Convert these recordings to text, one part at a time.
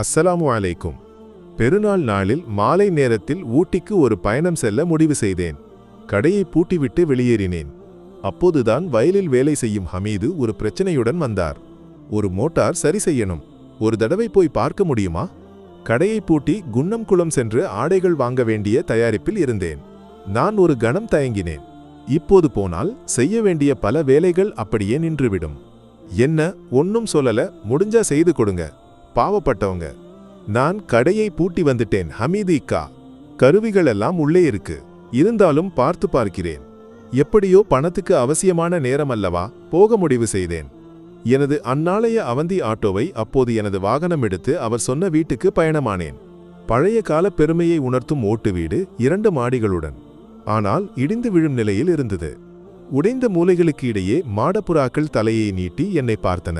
அஸ்ஸலாமு அலைக்கும். பெருநாள் நாளில் மாலை நேரத்தில் ஊட்டிக்கு ஒரு பயணம் செல்ல முடிவு செய்தேன். கடையை பூட்டிவிட்டு வெளியேறினேன். அப்போதுதான் வயலில் வேலை செய்யும் ஹமீது ஒரு பிரச்சனையுடன் வந்தார். ஒரு மோட்டார் சரி செய்யணும். ஒரு தடவை போய் பார்க்க முடியுமா? கடையை பூட்டி குன்னம் குளம் சென்று ஆடைகள் வாங்க வேண்டிய தயாரிப்பில் இருந்தேன். நான் ஒரு கணம் தயங்கினேன். இப்போது போனால் செய்ய வேண்டிய பல வேலைகள் அப்படியே நின்றுவிடும். என்ன ஒன்னும் சொல்லல, முடிஞ்சா செய்து கொடுங்க, பாவப்பட்டவங்க. நான் கடையை பூட்டி வந்துட்டேன் ஹமீது இக்கா. கருவிகள் எல்லாம் உள்ளே இருக்கு, இருந்தாலும் பார்த்து பார்க்கிறேன். எப்படியோ பணத்துக்கு அவசியமான நேரம் அல்லவா, போக முடிவு செய்தேன். எனது அந்நாளைய அவந்தி ஆட்டோவை அப்போது எனது வாகனம் எடுத்து அவர் சொன்ன வீட்டுக்கு பயணமானேன். பழைய கால பெருமையை உணர்த்தும் ஓட்டு வீடு, 2 மாடிகளுடன். ஆனால் இடிந்து விழும் நிலையில் இருந்தது. உடைந்த மூலைகளுக்கு இடையே மாடப்புறாக்கள் தலையை நீட்டி என்னை பார்த்தன.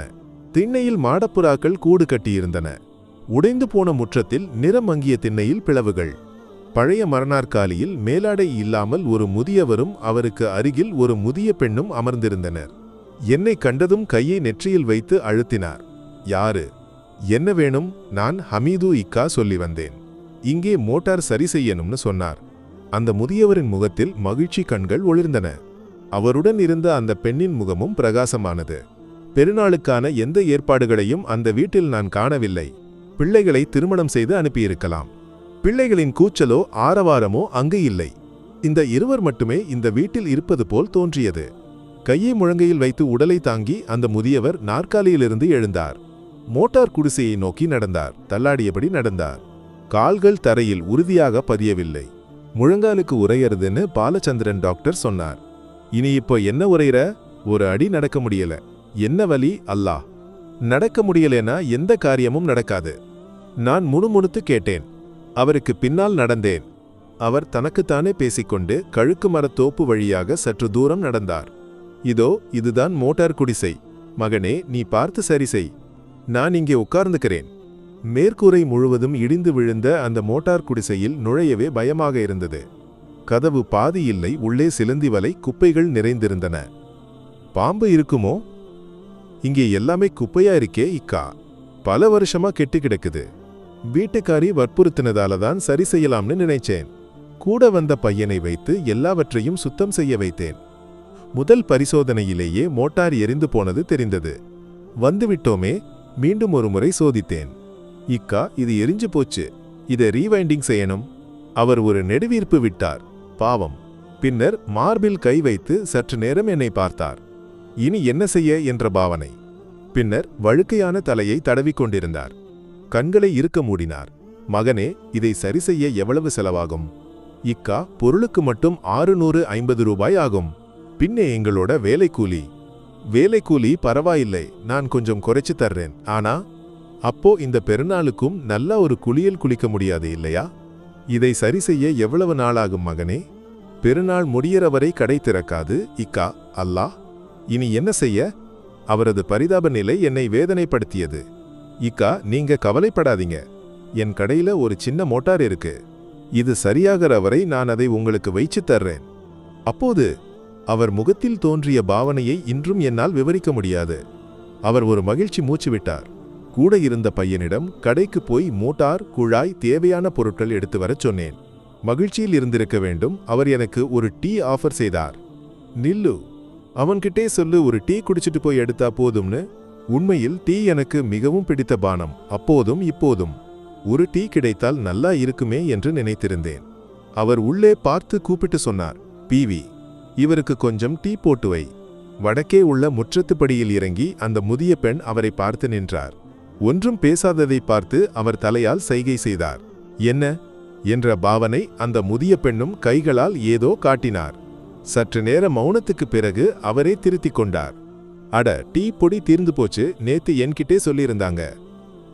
திண்ணையில் மாடப்புறாக்கள் கூடு கட்டியிருந்தன. உடைந்து போன முற்றத்தில் நிறம் மங்கிய திண்ணையில் பிளவுகள். பழைய மரநாற்காலியில் மேலாடை இல்லாமல் ஒரு முதியவரும் அவருக்கு அருகில் ஒரு முதிய பெண்ணும் அமர்ந்திருந்தனர். என்னை கண்டதும் கையை நெற்றியில் வைத்து அழுத்தினார். யாரு? என்ன வேணும்? நான் ஹமீது இக்கா சொல்லி வந்தேன். இங்கே மோட்டார் சரி செய்யணும்னு சொன்னார். அந்த முதியவரின் முகத்தில் மகிழ்ச்சி கண்கள் ஒளிர்ந்தன. அவருடன் இருந்த அந்த பெண்ணின் முகமும் பிரகாசமானது. பெருநாளுக்கான எந்த ஏற்பாடுகளையும் அந்த வீட்டில் நான் காணவில்லை. பிள்ளைகளை திருமணம் செய்து அனுப்பியிருக்கலாம். பிள்ளைகளின் கூச்சலோ ஆரவாரமோ அங்கு இல்லை. இந்த இருவர் மட்டுமே இந்த வீட்டில் இருப்பது போல் தோன்றியது. கையை முழங்கையில் வைத்து உடலை தாங்கி அந்த முதியவர் நாற்காலியிலிருந்து எழுந்தார். மோட்டார் குடிசையை நோக்கி நடந்தார். தள்ளாடியபடி நடந்தார். கால்கள் தரையில் உறுதியாக பதியவில்லை. முழங்காலுக்கு உரையறதுன்னு பாலச்சந்திரன் டாக்டர் சொன்னார். இனி இப்போ என்ன உரையிற? ஒரு அடி நடக்க முடியல. என்ன வலி? அல்லாஹ். நடக்க முடியலனா எந்த காரியமும் நடக்காது. நான் முணுமுணுத்து கேட்டேன். அவருக்கு பின்னால் நடந்தேன். அவர் தனக்குத்தானே பேசிக்கொண்டு கழுக்கு மரத்தோப்பு வழியாக சற்று தூரம் நடந்தார். இதோ இதுதான் மோட்டார் குடிசை. மகனே, நீ பார்த்து சரி செய். நான் இங்கே உட்கார்ந்துக்கிறேன். மேற்கூரை முழுவதும் இடிந்து விழுந்த அந்த மோட்டார் குடிசையில் நுழையவே பயமாக இருந்தது. கதவு பாதி இல்லை. உள்ளே சிலந்தி வலை, குப்பைகள் நிறைந்திருந்தன. பாம்பு இருக்குமோ? இங்கே எல்லாமே குப்பையா இருக்கே இக்கா. பல வருஷமா கெட்டு கிடக்குது. வீட்டுக்காரி வற்புறுத்தினதால தான் சரி செய்யலாம்னு நினைச்சேன். கூட வந்த பையனை வைத்து எல்லாவற்றையும் சுத்தம் செய்ய வைத்தேன். முதல் பரிசோதனையிலேயே மோட்டார் எரிந்து போனது தெரிந்தது. வந்துவிட்டோமே, மீண்டும் ஒரு முறை சோதித்தேன். இக்கா, இது எரிஞ்சு போச்சு, இதை ரீவைண்டிங் செய்யணும். அவர் ஒரு நெடுவீர்ப்பு விட்டார். பாவம். பின்னர் மார்பில் கை வைத்து சற்று நேரம் என்னை பார்த்தார். இனி என்ன செய்ய என்ற பாவனை. பின்னர் வழுக்கையான தலையை தடவிக்கொண்டிருந்தார். கண்களை இருக்க மூடினார். மகனே, இதை சரி செய்ய எவ்வளவு செலவாகும்? இக்கா, பொருளுக்கு மட்டும் 650 ரூபாய் ஆகும். பின்னே எங்களோட வேலைக்கூலி. வேலைக்கூலி பரவாயில்லை, நான் கொஞ்சம் குறைச்சு தர்றேன். ஆனா அப்போ இந்த பெருநாளுக்கும் நல்லா ஒரு குளியல் குளிக்க முடியாது இல்லையா? இதை சரி செய்ய எவ்வளவு நாளாகும் மகனே? பெருநாள் முடியற வரை கடை திறக்காது இக்கா. அல்லாஹ். இனி என்ன செய்ய? அவரது பரிதாப நிலை என்னை வேதனைப்படுத்தியது. இக்கா, நீங்க கவலைப்படாதீங்க. என் கடையில ஒரு சின்ன மோட்டார் இருக்கு. இது சரியாகிற வரை நான் அதை உங்களுக்கு வைச்சு தர்றேன். அப்போது அவர் முகத்தில் தோன்றிய பாவனையை இன்றும் என்னால் விவரிக்க முடியாது. அவர் ஒரு மகிழ்ச்சி மூச்சு விட்டார். கூட இருந்த பையனிடம் கடைக்கு போய் மோட்டார், குழாய், தேவையான பொருட்கள் எடுத்து வரச் சொன்னேன். மகிழ்ச்சியில் இருந்திருக்க வேண்டும். அவர் எனக்கு ஒரு டீ ஆஃபர் செய்தார். நில்லு, அவன்கிட்டே சொல்லு, ஒரு டீ குடிச்சிட்டு போய் எடுத்தா போதும்னு. உண்மையில் டீ எனக்கு மிகவும் பிடித்த பானம். அப்போதும் இப்போதும் ஒரு டீ கிடைத்தால் நல்லா இருக்குமே என்று நினைத்திருந்தேன். அவர் உள்ளே பார்த்து கூப்பிட்டு சொன்னார், பிவி, இவருக்கு கொஞ்சம் டீ போட்டு வை. வடக்கே உள்ள முற்றத்துப்படியில் இறங்கி அந்த முதிய பெண் அவரை பார்த்து நின்றார். ஒன்றும் பேசாததை பார்த்து அவர் தலையால் சைகை செய்தார். என்ன என்ற பாவனை. அந்த முதிய பெண்ணும் கைகளால் ஏதோ காட்டினார். சற்று நேர மௌனத்துக்கு பிறகு அவரே திருத்திக் கொண்டார். அட, டீ பொடி தீர்ந்து போச்சு, நேத்து என்கிட்டே சொல்லியிருந்தாங்க.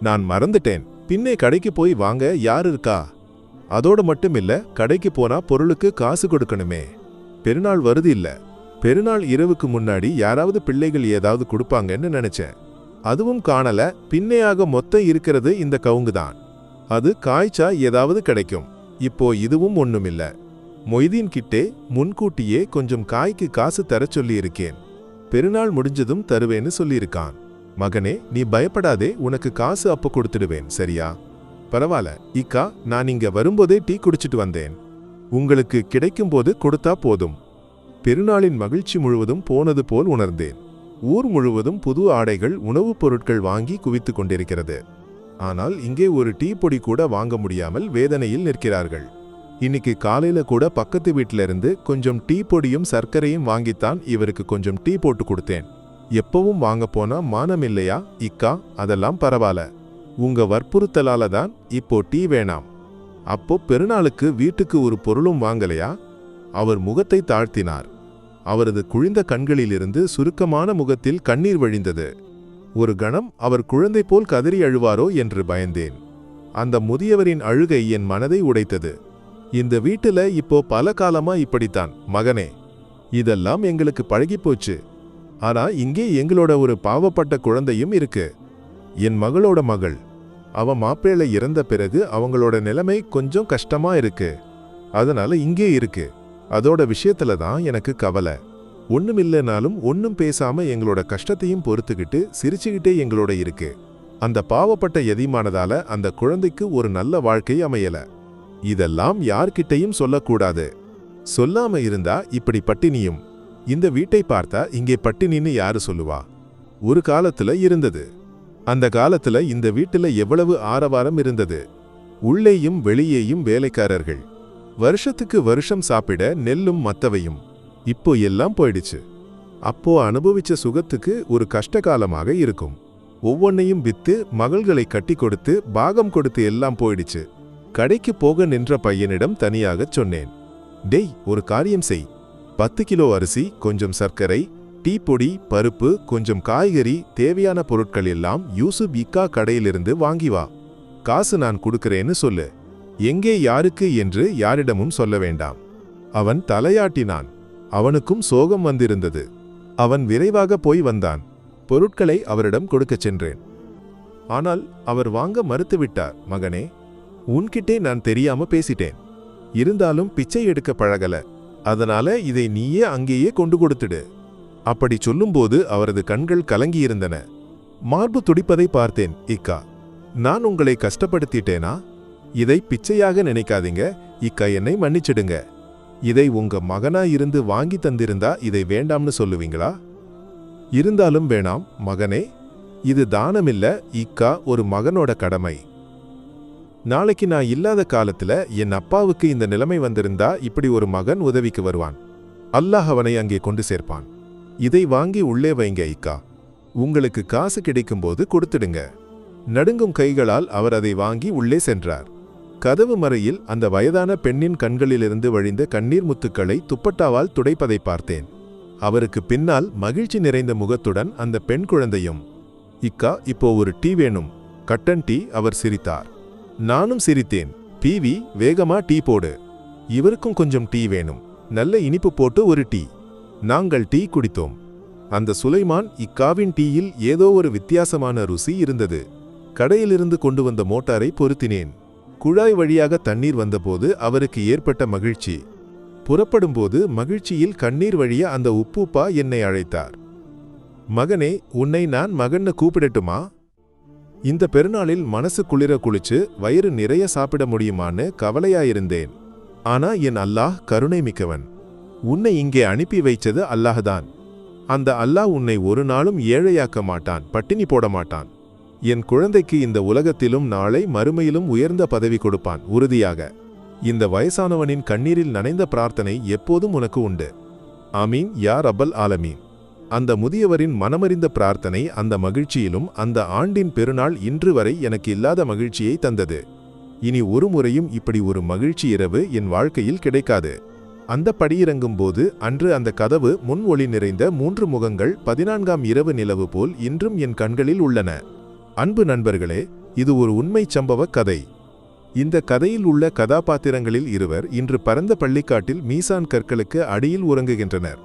நான் மறந்துட்டேன். பின்னே கடைக்கு போய் வாங்க, யார் இருக்கா? அதோடு மட்டும் இல்ல, கடைக்கு போனா பொருளுக்கு காசு கொடுக்கணுமே. பெருநாள் வருது இல்ல. பெருநாள் இரவுக்கு முன்னாடி யாராவது பிள்ளைகள் ஏதாவது கொடுப்பாங்கன்னு நினைச்சேன். அதுவும் காணல. பின்னையாக மொத்தம் இருக்கிறது இந்த கவுங்குதான். அது காய்ச்சா ஏதாவது கிடைக்கும். இப்போ இதுவும் ஒண்ணுமில்ல. மொய்தீன் கிட்டே முன்கூட்டியே கொஞ்சம் காய்க்கு காசு தர சொல்லி இருக்கேன். பெருநாள் முடிஞ்சதும் தருவேன்னு சொல்லியிருக்கான். மகனே, நீ பயப்படாதே, உனக்கு காசு அப்ப கொடுத்துடுவேன், சரியா? பரவாயில்ல இக்கா, நான் இங்க வரும்போதே டீ குடிச்சிட்டு வந்தேன். உங்களுக்கு கிடைக்கும்போது கொடுத்தா போதும். பெருநாளின் மகிழ்ச்சி முழுவதும் போனது போல் உணர்ந்தேன். ஊர் முழுவதும் புது ஆடைகள், உணவுப் பொருட்கள் வாங்கி குவித்து கொண்டிருக்கிறது. ஆனால் இங்கே ஒரு டீ பொடி கூட வாங்க முடியாமல் வேதனையில் நிற்கிறார்கள். இன்னைக்கு காலையில கூட பக்கத்து வீட்டில இருந்து கொஞ்சம் டீ பொடியும் சர்க்கரையும் வாங்கித்தான் இவருக்கு கொஞ்சம் டீ போட்டு கொடுத்தேன். எப்பவும் வாங்க போனா மானம் இல்லையா இக்கா? அதெல்லாம் பரவாயில்ல, உங்க வற்புறுத்தலால தான் இப்போ டீ வேணாம். அப்போ பெருநாளுக்கு வீட்டுக்கு ஒரு பொருளும் வாங்கலையா? அவர் முகத்தை தாழ்த்தினார். அவரது குழிந்த கண்களிலிருந்து சுருக்கமான முகத்தில் கண்ணீர் வழிந்தது. ஒரு கணம் அவர் குழந்தை போல் கதறி அழுவாரோ என்று பயந்தேன். அந்த முதியவரின் அழுகை என் மனதை உடைத்தது. இந்த வீட்டுல இப்போ பல காலமா இப்படித்தான் மகனே. இதெல்லாம் எங்களுக்கு பழகிப்போச்சு. ஆனா இங்கே எங்களோட ஒரு பாவப்பட்ட குழந்தையும் இருக்கு. என் மகளோட மகள். அவ மாப்பிள்ளை இறந்த பிறகு அவங்களோட நிலைமை கொஞ்சம் கஷ்டமா இருக்கு. அதனால இங்கே இருக்கு. அதோட விஷயத்துல தான் எனக்கு கவலை. ஒண்ணுமில்லைனாலும் ஒன்னும் பேசாம எங்களோட கஷ்டத்தையும் பொறுத்துக்கிட்டு சிரிச்சுக்கிட்டே எங்களோட இருக்கு. அந்த பாவப்பட்ட எதிமானதால அந்த குழந்தைக்கு ஒரு நல்ல வாழ்க்கை அமையல. இதெல்லாம் யார்கிட்டையும் சொல்லக்கூடாது. சொல்லாம இருந்தா இப்படி பட்டினியும். இந்த வீட்டை பார்த்தா இங்கே பட்டினின்னு யாரு சொல்லுவா? ஒரு காலத்துல இருந்தது. அந்த காலத்துல இந்த வீட்டுல எவ்வளவு ஆரவாரம் இருந்தது. உள்ளேயும் வெளியேயும் வேலைக்காரர்கள். வருஷத்துக்கு வருஷம் சாப்பிட நெல்லும் மத்தவையும். இப்போ எல்லாம் போயிடுச்சு. அப்போ அனுபவிச்ச சுகத்துக்கு ஒரு கஷ்டகாலமாக இருக்கும். ஒவ்வொன்னையும் வித்து மகள்களை கட்டி கொடுத்து பாகம் கொடுத்து எல்லாம் போயிடுச்சு. கடைக்கு போக நின்ற பையனிடம் தனியாகச் சொன்னேன். டேய், ஒரு காரியம் செய். 10 கிலோ அரிசி, கொஞ்சம் சர்க்கரை, டீ பொடி, பருப்பு, கொஞ்சம் காய்கறி, தேவையான பொருட்கள் எல்லாம் யூசுப் இக்கா கடையிலிருந்து வாங்கி வா. காசு நான் கொடுக்கிறேன்னு சொல்லு. எங்கே யாருக்கு என்று யாரிடமும் சொல்ல வேண்டாம். அவன் தலையாட்டினான். அவனுக்கும் சோகம் வந்திருந்தது. அவன் விரைவாக போய் வந்தான். பொருட்களை அவரிடம் கொடுக்கச் சென்றேன். ஆனால் அவர் வாங்க மறுத்துவிட்டார். மகனே, உன்கிட்டே நான் தெரியாம பேசிட்டேன். இருந்தாலும் பிச்சை எடுக்க பழகல. அதனால இதை நீயே அங்கேயே கொண்டு கொடுத்துடு. அப்படி சொல்லும்போது அவரது கண்கள் கலங்கியிருந்தன. மார்பு துடிப்பதை பார்த்தேன். இக்கா, நான் உங்களை கஷ்டப்படுத்திட்டேனா? இதை பிச்சையாக நினைக்காதீங்க இக்கா, என்னை மன்னிச்சிடுங்க. இதை உங்க மகனா இருந்து வாங்கி தந்திருந்தா இதை வேண்டாம்னு சொல்லுவீங்களா? இருந்தாலும் வேணாம் மகனே, இது தானமில்ல இக்கா, ஒரு மகனோட கடமை. நாளைக்கு நான் இல்லாத காலத்துல என் அப்பாவுக்கு இந்த நிலைமை வந்திருந்தா இப்படி ஒரு மகன் உதவிக்கு வருவான். அல்லாஹ் அவனை அங்கே கொண்டு சேர்ப்பான். இதை வாங்கி உள்ளே வைங்க இக்கா. உங்களுக்கு காசு கிடைக்கும்போது கொடுத்துடுங்க. நடுங்கும் கைகளால் அவர் அதை வாங்கி உள்ளே சென்றார். கதவு மறையில் அந்த வயதான பெண்ணின் கண்களிலிருந்து வழிந்த கண்ணீர் முத்துக்களை துப்பட்டாவால் துடைப்பதை பார்த்தேன். அவருக்கு பின்னால் மகிழ்ச்சி நிறைந்த முகத்துடன் அந்த பெண் குழந்தையும். இக்கா, இப்போ ஒரு டீ வேணும். கட்டன் டீ. அவர் சிரித்தார். நானும் சிரித்தேன். பீவி, வேகமா டீ போடு. இவருக்கும் கொஞ்சம் டீ வேணும். நல்ல இனிப்பு போட்டு ஒரு டீ. நாங்கள் டீ குடித்தோம். அந்த சுலைமான் இக்காவின் டீயில் ஏதோ ஒரு வித்தியாசமான ருசி இருந்தது. கடையிலிருந்து கொண்டு வந்த மோட்டாரை பொருத்தினேன். குழாய் வழியாக தண்ணீர் வந்தபோது அவருக்கு ஏற்பட்ட மகிழ்ச்சி. புறப்படும்போது மகிழ்ச்சியில் கண்ணீர் வழிய அந்த உப்புப்பா என்னை அழைத்தார். மகனே, உன்னை நான் மகன்னு கூப்பிடட்டுமா? இந்த பெருநாளில் மனசு குளிர குளிச்சு வயிறு நிறைய சாப்பிட முடியுமான்னு கவலையாயிருந்தேன். ஆனா என் அல்லாஹ் கருணை மிக்கவன். உன்னை இங்கே அனுப்பி வைச்சது அல்லாஹ்தான். அந்த அல்லாஹ் உன்னை ஒரு நாளும் ஏழையாக்க மாட்டான், பட்டினி போட மாட்டான். என் குழந்தைக்கு இந்த உலகத்திலும் நாளை மறுமையிலும் உயர்ந்த பதவி கொடுப்பான் உறுதியாக. இந்த வயசானவனின் கண்ணீரில் நனைந்த பிரார்த்தனை எப்போதும் உனக்கு உண்டு. ஆமீன் யா ரப்பல் ஆலமீன். அந்த முதியவரின் மனமறிந்த பிரார்த்தனை அந்த மகிழ்ச்சியிலும் அந்த ஆண்டின் பெருநாள் இன்று வரை எனக்கு இல்லாத மகிழ்ச்சியை தந்தது. இனி ஒரு முறையும் இப்படி ஒரு மகிழ்ச்சி இரவு என் வாழ்க்கையில் கிடைக்காது. அந்த படியிறங்கும் போது அன்று அந்த கதவு முன் ஒளி நிறைந்த 3 முகங்கள் 14ஆம் இரவு நிலவு போல் இன்றும் என் கண்களில் உள்ளன. அன்பு நண்பர்களே, இது ஒரு உண்மை சம்பவ கதை. இந்த கதையில் உள்ள கதாபாத்திரங்களில் இருவர் இன்று பரந்த பள்ளிக்காட்டில் மீசான் கற்களுக்கு அடியில் உறங்குகின்றனர்.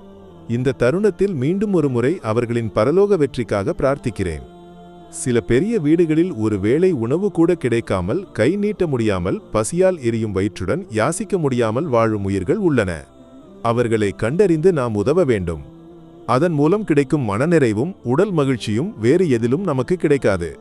இந்த தருணத்தில் மீண்டும் ஒரு முறை அவர்களின் பரலோக வெற்றிக்காக பிரார்த்திக்கிறேன். சில பெரிய வீடுகளில் ஒரு வேளை உணவு கூட கிடைக்காமல், கை நீட்ட முடியாமல், பசியால் எரியும் வயிற்றுடன் யாசிக்க முடியாமல் வாழும் உயிர்கள் உள்ளன. அவர்களை கண்டறிந்து நாம் உதவ வேண்டும். அதன் மூலம் கிடைக்கும் மனநிறைவும் உடல் மகிழ்ச்சியும் வேறு எதிலும் நமக்கு கிடைக்காது.